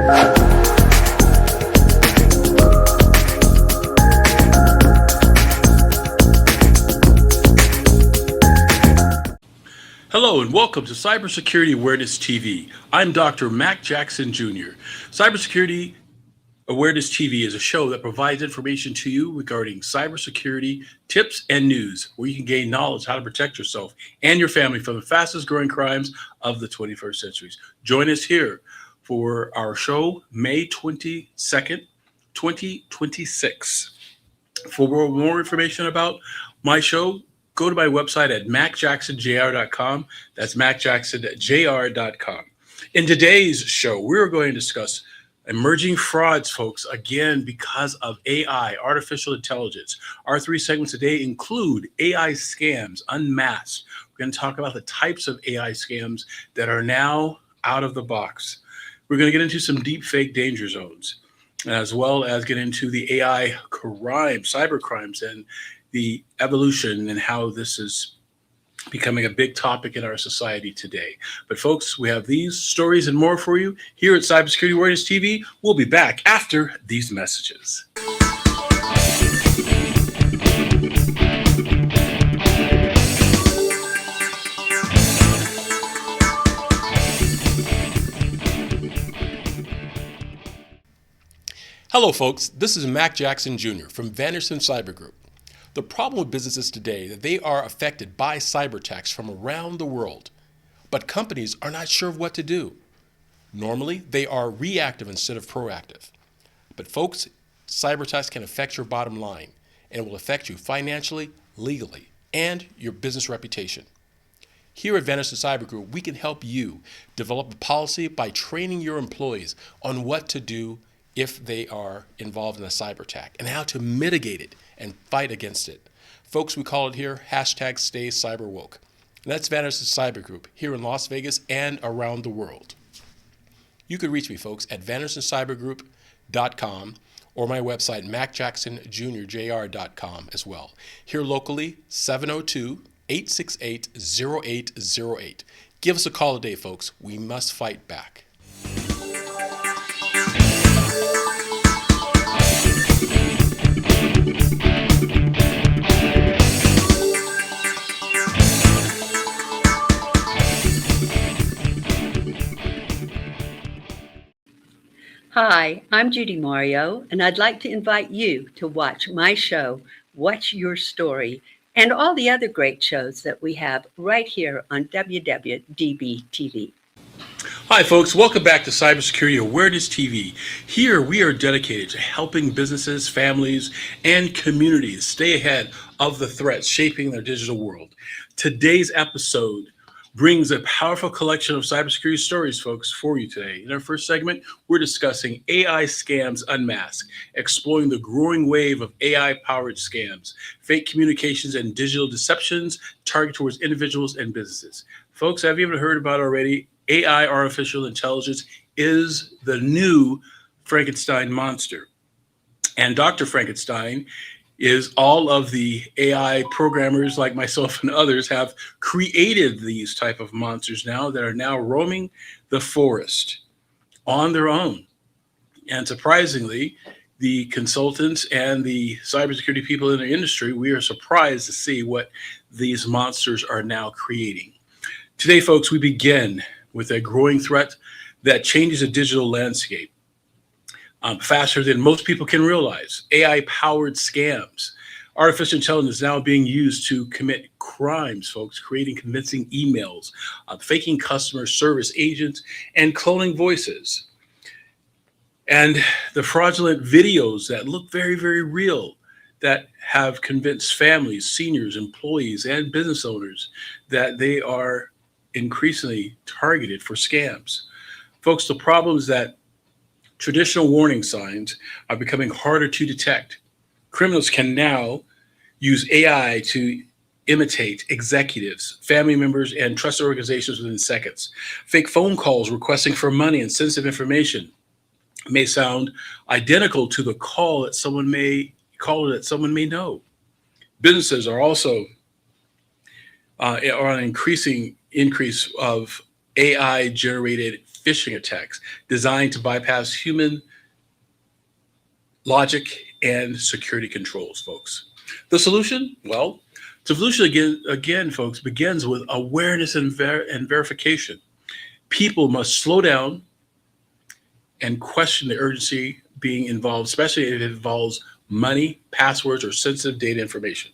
Hello and welcome to Cybersecurity Awareness TV. I'm Dr. Mac Jackson Jr. Cybersecurity Awareness TV is a show that provides information to you regarding cybersecurity tips and news, where you can gain knowledge how to protect yourself and your family from the fastest growing crimes of the 21st century. Join us here for our show, May 22nd, 2026. For more information about my show, go to my website at macjacksonjr.com. That's macjacksonjr.com. In today's show, we're going to discuss emerging frauds, folks, again, because of AI, artificial intelligence. Our three segments today include AI scams unmasked. We're going to talk about the types of AI scams that are now out of the box. We're going to get into some deep fake danger zones, as well as get into the AI crime, cyber crimes, and the evolution and how this is becoming a big topic in our society today. But folks, we have these stories and more for you here at Cybersecurity Awareness TV. We'll be back after these messages. Hello folks, this is Mac Jackson Jr. from Vanderson Cyber Group. The problem with businesses today is that they are affected by cyber attacks from around the world, but companies are not sure of what to do. Normally, they are reactive instead of proactive. But folks, cyber attacks can affect your bottom line, and it will affect you financially, legally, and your business reputation. Here at Vanderson Cyber Group, we can help you develop a policy by training your employees on what to do if they are involved in a cyber attack and how to mitigate it and fight against it. Folks, we call it here #StayCyberWoke. And that's Vanderson Cyber Group here in Las Vegas and around the world. You can reach me, folks, at VandersonCyberGroup.com or my website, MacJacksonJr.com as well. Here locally, 702-868-0808. Give us a call today, folks. We must fight back. Hi, I'm Judy Mario, and I'd like to invite you to watch my show, What's Your Story, and all the other great shows that we have right here on WWDBTV. Hi folks, welcome back to Cybersecurity Awareness TV. Here we are dedicated to helping businesses, families, and communities stay ahead of the threats shaping their digital world. Today's episode brings a powerful collection of cybersecurity stories, folks, for you today. In our first segment, we're discussing AI scams unmasked, exploring the growing wave of AI-powered scams, fake communications, and digital deceptions targeted towards individuals and businesses. Folks, have you ever heard about already? AI, artificial intelligence, is the new Frankenstein monster. And Dr. Frankenstein is all of the AI programmers like myself and others have created these type of monsters now that are now roaming the forest on their own. And surprisingly, the consultants and the cybersecurity people in the industry, we are surprised to see what these monsters are now creating. Today, folks, we begin with a growing threat that changes the digital landscape faster than most people can realize. AI-powered scams. Artificial intelligence is now being used to commit crimes, folks, creating convincing emails, faking customer service agents, and cloning voices. And the fraudulent videos that look very, very real that have convinced families, seniors, employees, and business owners that they are increasingly targeted for scams. Folks, the problem is that traditional warning signs are becoming harder to detect. Criminals can now use AI to imitate executives, family members, and trusted organizations within seconds. Fake phone calls requesting for money and sensitive information may sound identical to the caller that someone may know. Businesses are also on an increase of AI-generated phishing attacks designed to bypass human logic and security controls, folks. The solution? Well, the solution again, folks, begins with awareness and verification. People must slow down and question the urgency being involved, especially if it involves money, passwords, or sensitive data information.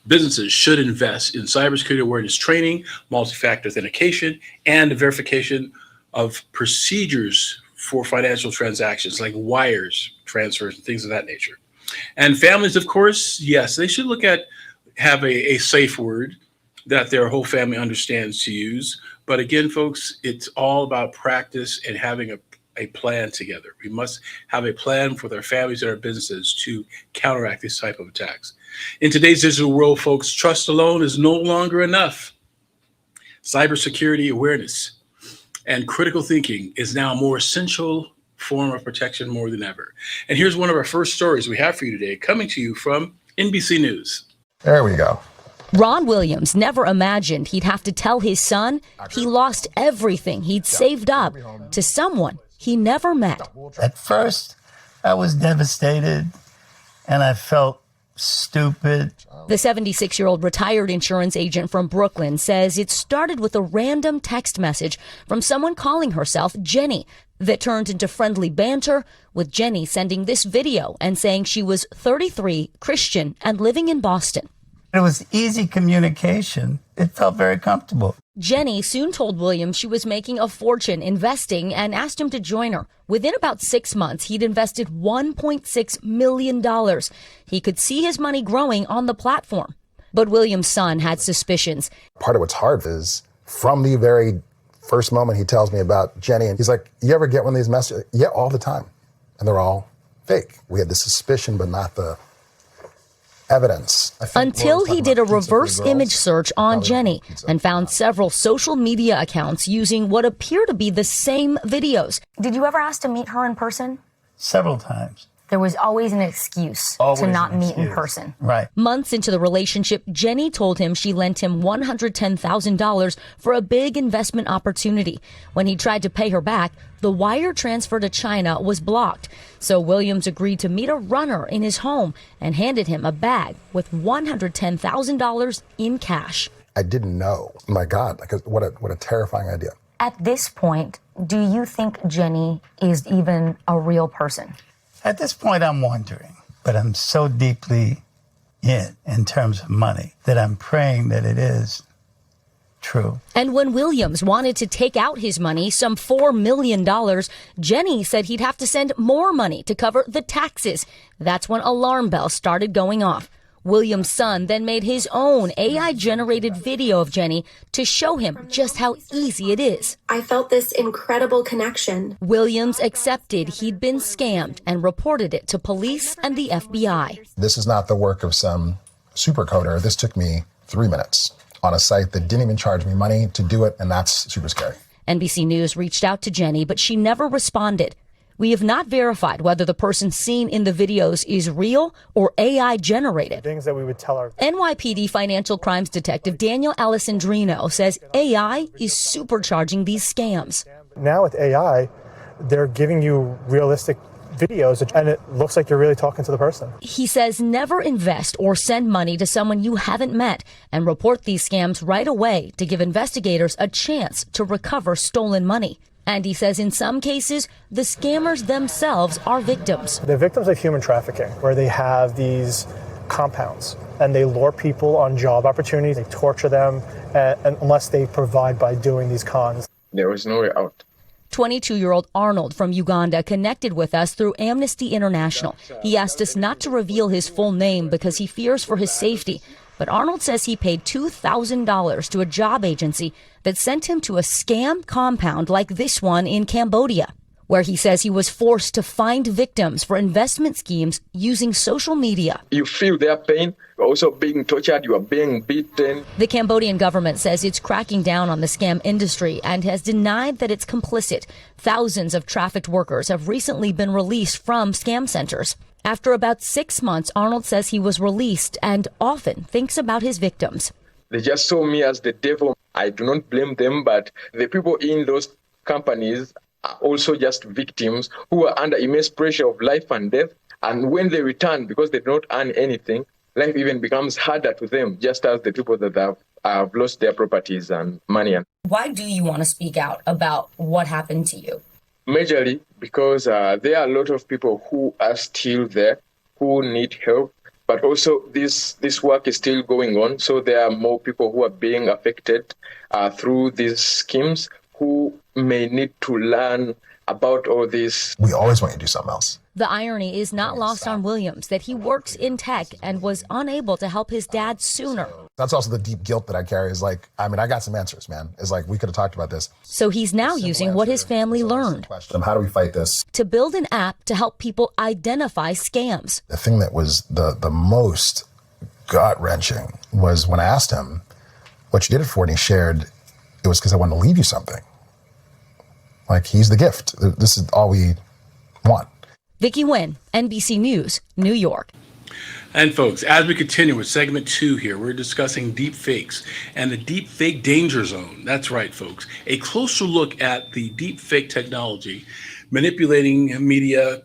Businesses should invest in cybersecurity awareness training, multi-factor authentication, and verification of procedures for financial transactions like wires, transfers, and things of that nature. And families, of course, yes, they should have a safe word that their whole family understands to use. But again, folks, it's all about practice and having a plan together. We must have a plan for their families and our businesses to counteract this type of attacks. In today's digital world, folks, trust alone is no longer enough. Cybersecurity awareness and critical thinking is now a more essential form of protection more than ever. And here's one of our first stories we have for you today, coming to you from NBC News. There we go. Ron Williams never imagined he'd have to tell his son he lost everything he'd saved up to someone he never met. At first, I was devastated and I felt stupid. The 76-year-old retired insurance agent from Brooklyn says it started with a random text message from someone calling herself Jenny that turned into friendly banter, with Jenny sending this video and saying she was 33, Christian, and living in Boston. It was easy communication. It felt very comfortable. Jenny soon told Williams she was making a fortune investing and asked him to join her. Within about 6 months, he'd invested $1.6 million. He could see his money growing on the platform. But Williams' son had suspicions. Part of what's hard is from the very first moment he tells me about Jenny, and he's like, you ever get one of these messages? Yeah, all the time. And they're all fake. We had the suspicion, but not the evidence. Until he did a reverse image search on Jenny and found several social media accounts using what appear to be the same videos. Did you ever ask to meet her in person? Several times. There was always an excuse to not meet in person. Right. Months into the relationship, Jenny told him she lent him $110,000 for a big investment opportunity. When he tried to pay her back, the wire transfer to China was blocked. So Williams agreed to meet a runner in his home and handed him a bag with $110,000 in cash. I didn't know. My God, what a terrifying idea. At this point, do you think Jenny is even a real person? At this point, I'm wondering, but I'm so deeply in terms of money that I'm praying that it is true. And when Williams wanted to take out his money, some $4 million, Jenny said he'd have to send more money to cover the taxes. That's when alarm bells started going off. Williams' son then made his own AI-generated video of Jenny to show him just how easy it is. I felt this incredible connection. Williams accepted he'd been scammed and reported it to police and the FBI. This is not the work of some super coder. This took me 3 minutes on a site that didn't even charge me money to do it, and that's super scary. NBC News reached out to Jenny, but she never responded. We have not verified whether the person seen in the videos is real or AI generated. Things that we would tell our NYPD financial crimes detective Daniel Alessandrino says AI is supercharging these scams. now with AI, they're giving you realistic videos and it looks like you're really talking to the person. He says never invest or send money to someone you haven't met and report these scams right away to give investigators a chance to recover stolen money. And he says in some cases, the scammers themselves are victims. They're victims of human trafficking, where they have these compounds and they lure people on job opportunities. They torture them unless they provide by doing these cons. There was no way out. 22-year-old Arnold from Uganda connected with us through Amnesty International. He asked us not to reveal his full name because he fears for his safety. But Arnold says he paid $2,000 to a job agency that sent him to a scam compound like this one in Cambodia, where he says he was forced to find victims for investment schemes using social media. You feel their pain. You're also being tortured. You are being beaten. The Cambodian government says it's cracking down on the scam industry and has denied that it's complicit. Thousands of trafficked workers have recently been released from scam centers. After about 6 months, Arnold says he was released and often thinks about his victims. They just saw me as the devil. I do not blame them, but the people in those companies are also just victims who are under immense pressure of life and death. And when they return, because they don't earn anything, life even becomes harder to them, just as the people that have lost their properties and money. Why do you want to speak out about what happened to you? Majorly because there are a lot of people who are still there, who need help, but also this work is still going on. So there are more people who are being affected through these schemes who may need to learn about all this. We always want you to do something else. The irony is not lost on Williams that he works in tech and was unable to help his dad sooner. That's also the deep guilt that I carry is like, I mean, I got some answers, man. It's like, we could have talked about this. So he's now using what his family learned How do we fight this? to build an app to help people identify scams. The thing that was the most gut-wrenching was when I asked him what you did it for, and he shared, it was because I wanted to leave you something. Like, he's the gift. This is all we want. Vicki Nguyen, NBC News, New York. And folks, as we continue with segment 2 here, we're discussing deep fakes and the deep fake danger zone. That's right, folks. A closer look at the deep fake technology, manipulating media,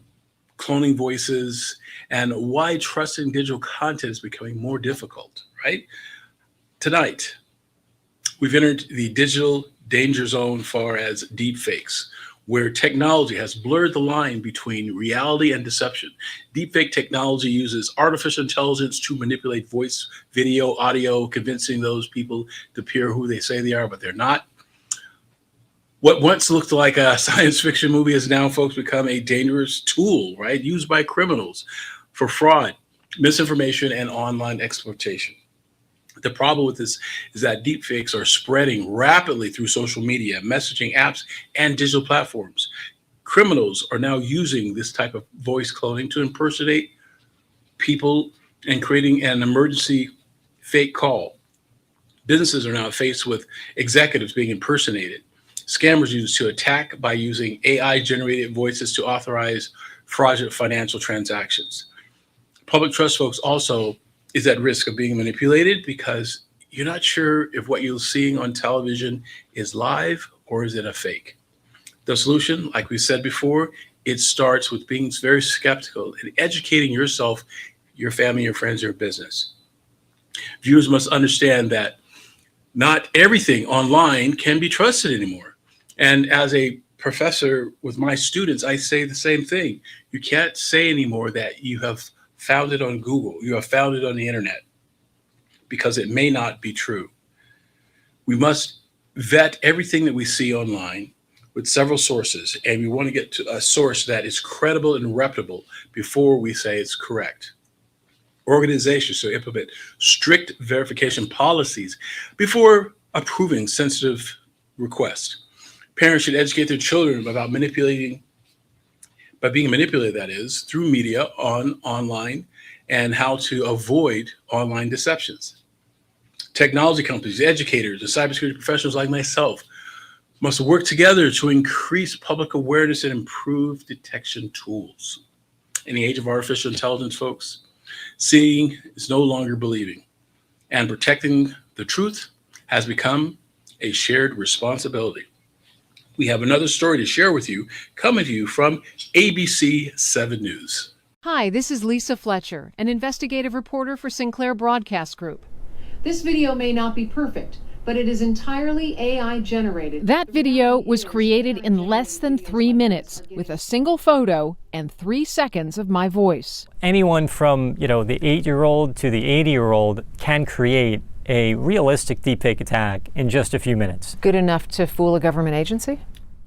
cloning voices, and why trusting digital content is becoming more difficult, right? Tonight, we've entered the digital danger zone far as deep fakes, where technology has blurred the line between reality and deception. Deepfake technology uses artificial intelligence to manipulate voice, video, audio, convincing those people to appear who they say they are, but they're not. What once looked like a science fiction movie has now, folks, become a dangerous tool, right? Used by criminals for fraud, misinformation, and online exploitation. The problem with this is that deepfakes are spreading rapidly through social media, messaging apps, and digital platforms. Criminals are now using this type of voice cloning to impersonate people and creating an emergency fake call. Businesses are now faced with executives being impersonated. Scammers use to attack by using AI-generated voices to authorize fraudulent financial transactions. Public trust, folks, also is at risk of being manipulated because you're not sure if what you're seeing on television is live or is it a fake. The solution, like we said before, it starts with being very skeptical and educating yourself, your family, your friends, your business. Viewers must understand that not everything online can be trusted anymore. And as a professor with my students, I say the same thing. You can't say anymore that you have found it on Google, you have found it on the internet, because it may not be true. We must vet everything that we see online with several sources, and we want to get to a source that is credible and reputable before we say it's correct. Organizations should implement strict verification policies before approving sensitive requests. Parents should educate their children about being manipulated, that is, through media online, and how to avoid online deceptions. Technology companies, educators, and cybersecurity professionals like myself must work together to increase public awareness and improve detection tools. In the age of artificial intelligence, folks, seeing is no longer believing, and protecting the truth has become a shared responsibility. We have another story to share with you, coming to you from ABC 7 News. Hi, this is Lisa Fletcher, an investigative reporter for Sinclair Broadcast Group. This video may not be perfect, but it is entirely AI generated. That video was created in less than 3 minutes with a single photo and 3 seconds of my voice. Anyone from, the 8-year-old to the 80-year-old can create a realistic deepfake attack in just a few minutes. Good enough to fool a government agency?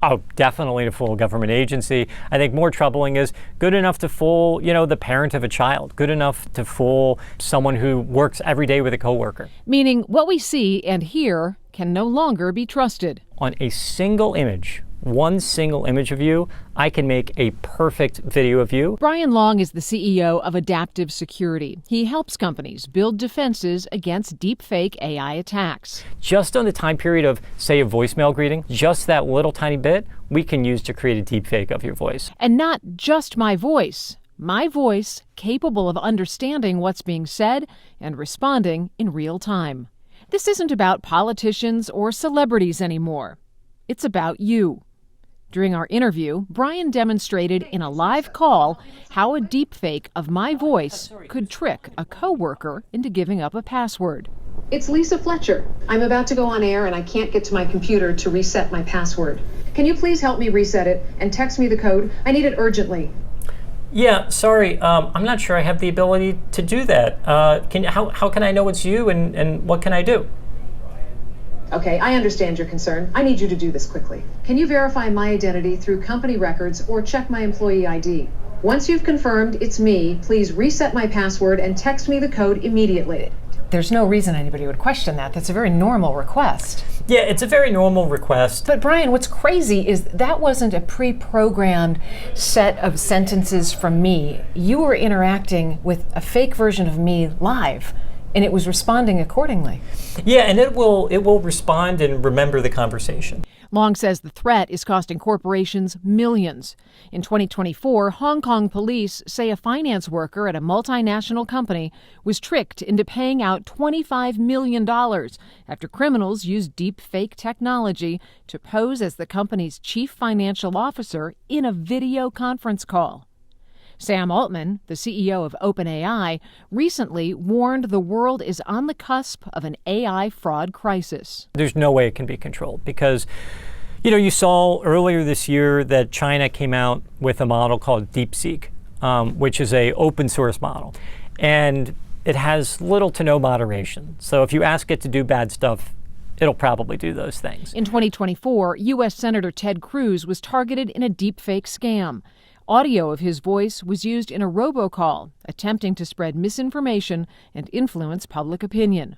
Oh, definitely to fool a government agency. I think more troubling is good enough to fool, the parent of a child, good enough to fool someone who works every day with a coworker. Meaning what we see and hear can no longer be trusted. On a single image, one single image of you, I can make a perfect video of you. Brian Long is the CEO of Adaptive Security. He helps companies build defenses against deepfake AI attacks. Just on the time period of, say, a voicemail greeting, just that little tiny bit, we can use to create a deepfake of your voice. And not just my voice capable of understanding what's being said and responding in real time. This isn't about politicians or celebrities anymore. It's about you. During our interview, Brian demonstrated in a live call how a deepfake of my voice could trick a coworker into giving up a password. It's Lisa Fletcher. I'm about to go on air and I can't get to my computer to reset my password. Can you please help me reset it and text me the code? I need it urgently. Yeah, sorry, I'm not sure I have the ability to do that. How can I know it's you, and what can I do? Okay, I understand your concern. I need you to do this quickly. Can you verify my identity through company records or check my employee ID? Once you've confirmed it's me, please reset my password and text me the code immediately. There's no reason anybody would question that. That's a very normal request. Yeah, it's a very normal request. But Brian, what's crazy is that wasn't a pre-programmed set of sentences from me. You were interacting with a fake version of me live, and it was responding accordingly. Yeah, and it will respond and remember the conversation. Long says the threat is costing corporations millions. In 2024, Hong Kong police say a finance worker at a multinational company was tricked into paying out $25 million after criminals used deep fake technology to pose as the company's chief financial officer in a video conference call. Sam Altman, the CEO of OpenAI, recently warned the world is on the cusp of an AI fraud crisis. There's no way it can be controlled because, you saw earlier this year that China came out with a model called DeepSeek, which is an open source model. And it has little to no moderation. So if you ask it to do bad stuff, it'll probably do those things. In 2024, U.S. Senator Ted Cruz was targeted in a deepfake scam. Audio of his voice was used in a robocall, attempting to spread misinformation and influence public opinion.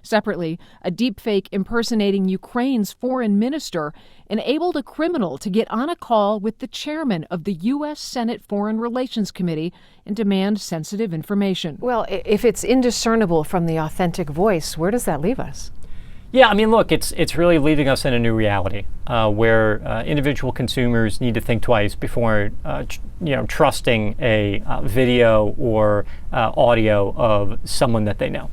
Separately, a deepfake impersonating Ukraine's foreign minister enabled a criminal to get on a call with the chairman of the U.S. Senate Foreign Relations Committee and demand sensitive information. Well, if it's indiscernible from the authentic voice, where does that leave us? Yeah, look, it's really leaving us in a new reality where individual consumers need to think twice before, trusting a video or audio of someone that they know.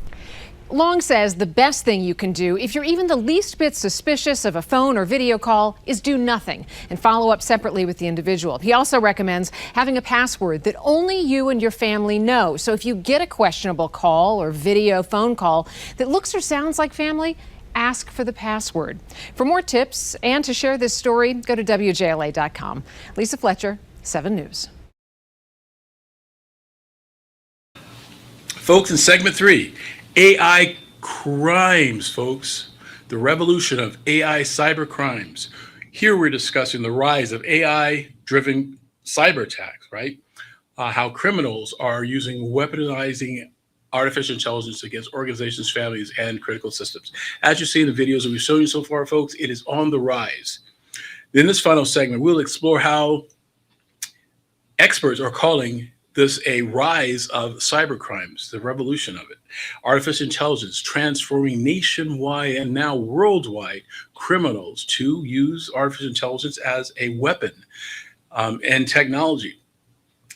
Long says the best thing you can do if you're even the least bit suspicious of a phone or video call is do nothing and follow up separately with the individual. He also recommends having a password that only you and your family know. So if you get a questionable call or video phone call that looks or sounds like family, ask for the password. For more tips and to share this story, go to WJLA.com. Lisa Fletcher, 7 News. Folks, in segment 3, AI crimes, folks. The revolution of AI cyber crimes. Here we're discussing the rise of AI-driven cyber attacks, right? How criminals are weaponizing artificial intelligence against organizations, families, and critical systems. As you see in the videos that we've shown you so far, folks, it is on the rise. In this final segment, we'll explore how experts are calling this a rise of cybercrimes, the revolution of it. Artificial intelligence transforming nationwide and now worldwide criminals to use artificial intelligence as a weapon and technology.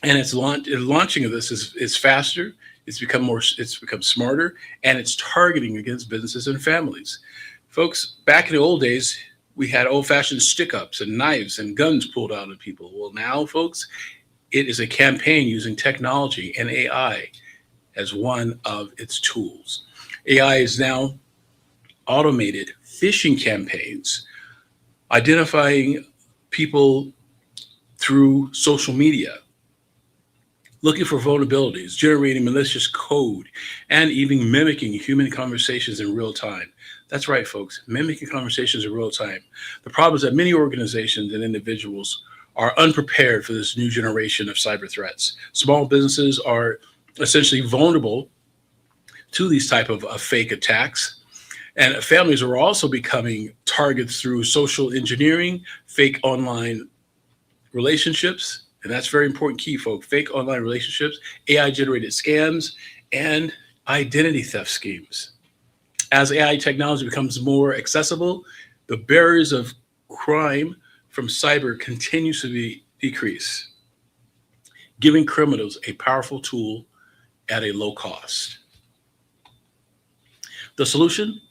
And launching of this is faster. It's become smarter, and it's targeting against businesses and families. Folks, back in the old days, we had old-fashioned stick-ups and knives and guns pulled out of people. Well, now, folks, it is a campaign using technology and AI as one of its tools. AI is now automated phishing campaigns, identifying people through social media, looking for vulnerabilities, generating malicious code, and even mimicking human conversations in real time. That's right, folks, mimicking conversations in real time. The problem is that many organizations and individuals are unprepared for this new generation of cyber threats. Small businesses are essentially vulnerable to these type of fake attacks. And families are also becoming targets through social engineering, fake online relationships. And that's very important key, folks. Fake online relationships, AI-generated scams, and identity theft schemes. As AI technology becomes more accessible, the barriers of crime from cyber continues to decrease, giving criminals a powerful tool at a low cost. The solution,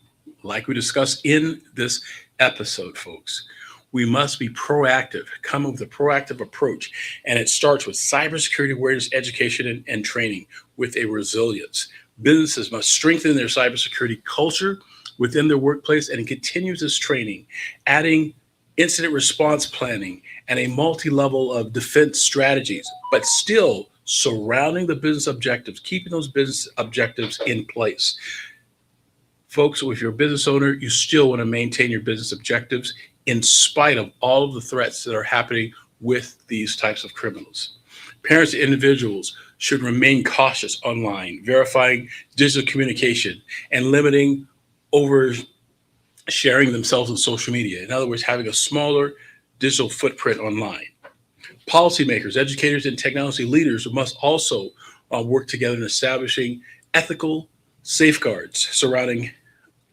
like we discussed in this episode, folks, we must be proactive, come up with a proactive approach. And it starts with cybersecurity awareness, education, and training with a resilience. Businesses must strengthen their cybersecurity culture within their workplace and continue this training, adding incident response planning and a multi-level of defense strategies, but still surrounding the business objectives, keeping those business objectives in place. Folks, if you're a business owner, you still want to maintain your business objectives in spite of all of the threats that are happening with these types of criminals. Parents and individuals should remain cautious online, verifying digital communication and limiting over sharing themselves on social media. In other words, having a smaller digital footprint online. Policymakers, educators, and technology leaders must also work together in establishing ethical safeguards surrounding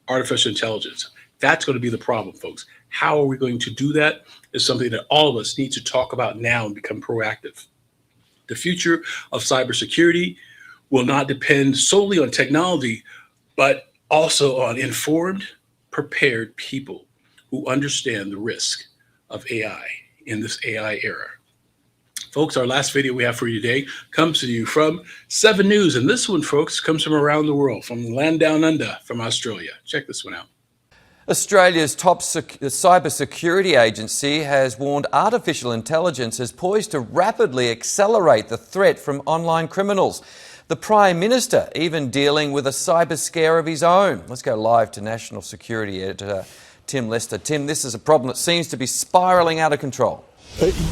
artificial intelligence. That's going to be the problem, folks. How are we going to do that is something that all of us need to talk about now and become proactive. The future of cybersecurity will not depend solely on technology, but also on informed, prepared people who understand the risk of AI in this AI era. Folks, our last video we have for you today comes to you from 7 News. And this one, folks, comes from around the world, from land down under, from Australia. Check this one out. Australia's top cybersecurity agency has warned artificial intelligence is poised to rapidly accelerate the threat from online criminals. The Prime Minister even dealing with a cyber scare of his own. Let's go live to National Security Editor Tim Lester. Tim, this is a problem that seems to be spiralling out of control.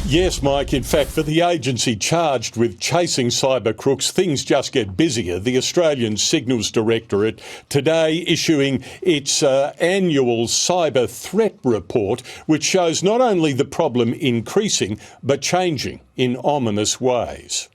Yes, Mike. In fact, for the agency charged with chasing cyber crooks, things just get busier. The Australian Signals Directorate today issuing its annual cyber threat report, which shows not only the problem increasing, but changing in ominous ways.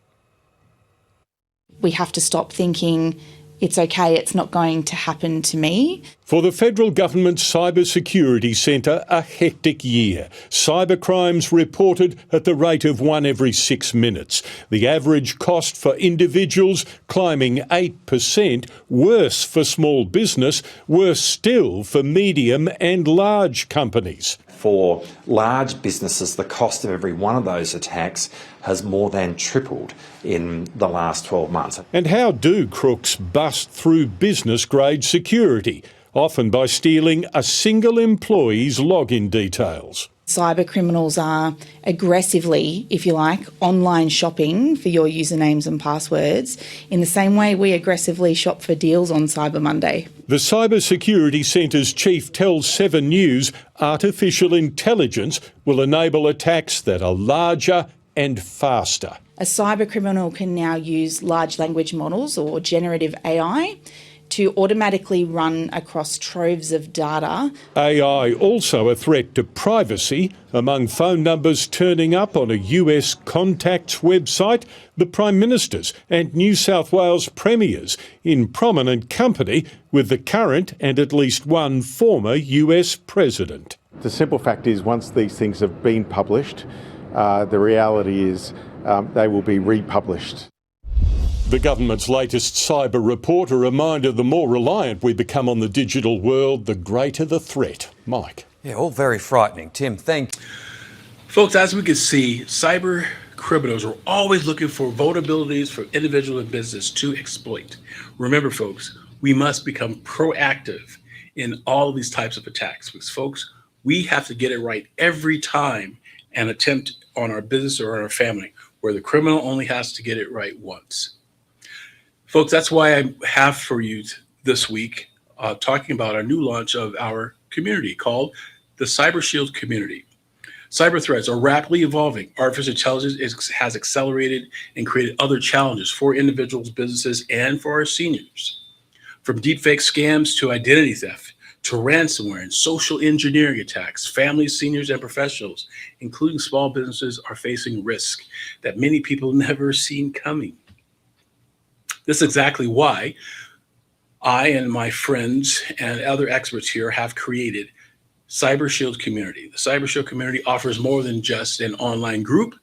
We have to stop thinking it's okay, it's not going to happen to me. For the federal government's Cybersecurity Centre, a hectic year. Cybercrimes reported at the rate of 1 every 6 minutes. The average cost for individuals climbing 8%, worse for small business, worse still for medium and large companies. For large businesses, the cost of every one of those attacks has more than tripled in the last 12 months. And how do crooks bust through business-grade security? Often by stealing a single employee's login details. Cyber criminals are aggressively, if you like, online shopping for your usernames and passwords in the same way we aggressively shop for deals on Cyber Monday. The Cybersecurity Centre's chief tells 7 News artificial intelligence will enable attacks that are larger and faster. A cyber criminal can now use large language models or generative AI to automatically run across troves of data. AI also a threat to privacy. Among phone numbers turning up on a US contacts website, the Prime Ministers and New South Wales Premiers in prominent company with the current and at least one former US President. The simple fact is once these things have been published, the reality is they will be republished. The government's latest cyber report, a reminder the more reliant we become on the digital world, the greater the threat. Mike. Yeah, all very frightening. Tim, thanks. Folks, as we can see, cyber criminals are always looking for vulnerabilities for individual and business to exploit. Remember, folks, we must become proactive in all of these types of attacks because, folks, we have to get it right every time an attempt on our business or on our family, where the criminal only has to get it right once. Folks, that's why I have for you this week talking about our new launch of our community called the Cyber Shield Community. Cyber threats are rapidly evolving. Artificial intelligence has accelerated and created other challenges for individuals, businesses, and for our seniors. From deepfake scams to identity theft, to ransomware and social engineering attacks, families, seniors, and professionals, including small businesses, are facing risk that many people never seen coming. This is exactly why I and my friends and other experts here have created Cyber Shield Community. The Cyber Shield Community offers more than just an online group.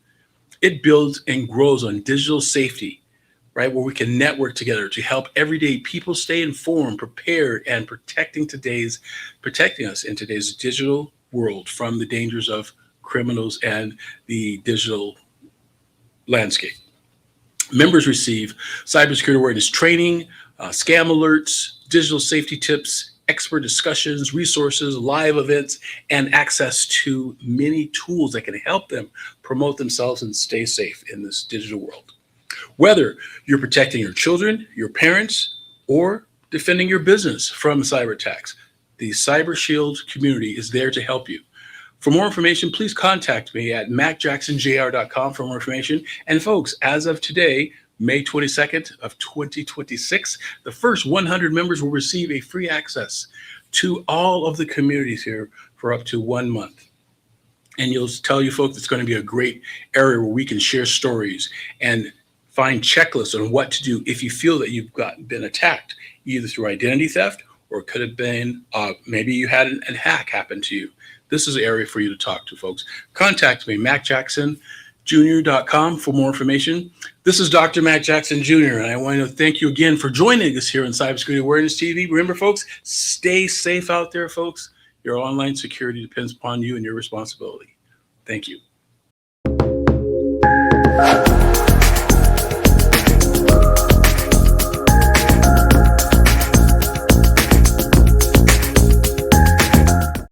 It builds and grows on digital safety, right, where we can network together to help everyday people stay informed, prepared, and protecting us in today's digital world from the dangers of criminals and the digital landscape. Members receive cybersecurity awareness training, scam alerts, digital safety tips, expert discussions, resources, live events, and access to many tools that can help them promote themselves and stay safe in this digital world. Whether you're protecting your children, your parents, or defending your business from cyber attacks, the Cyber Shield community is there to help you. For more information, please contact me at macjacksonjr.com for more information. And folks, as of today, May 22nd of 2026, the first 100 members will receive a free access to all of the communities here for up to 1 month. And you'll tell you folks it's going to be a great area where we can share stories and find checklists on what to do if you feel that you've been attacked, either through identity theft or it could have been maybe you had a hack happen to you. This is an area for you to talk to, folks. Contact me, macjacksonjr.com for more information. This is Dr. Mac Jackson Jr., and I want to thank you again for joining us here on Cybersecurity Awareness TV. Remember, folks, stay safe out there, folks. Your online security depends upon you and your responsibility. Thank you.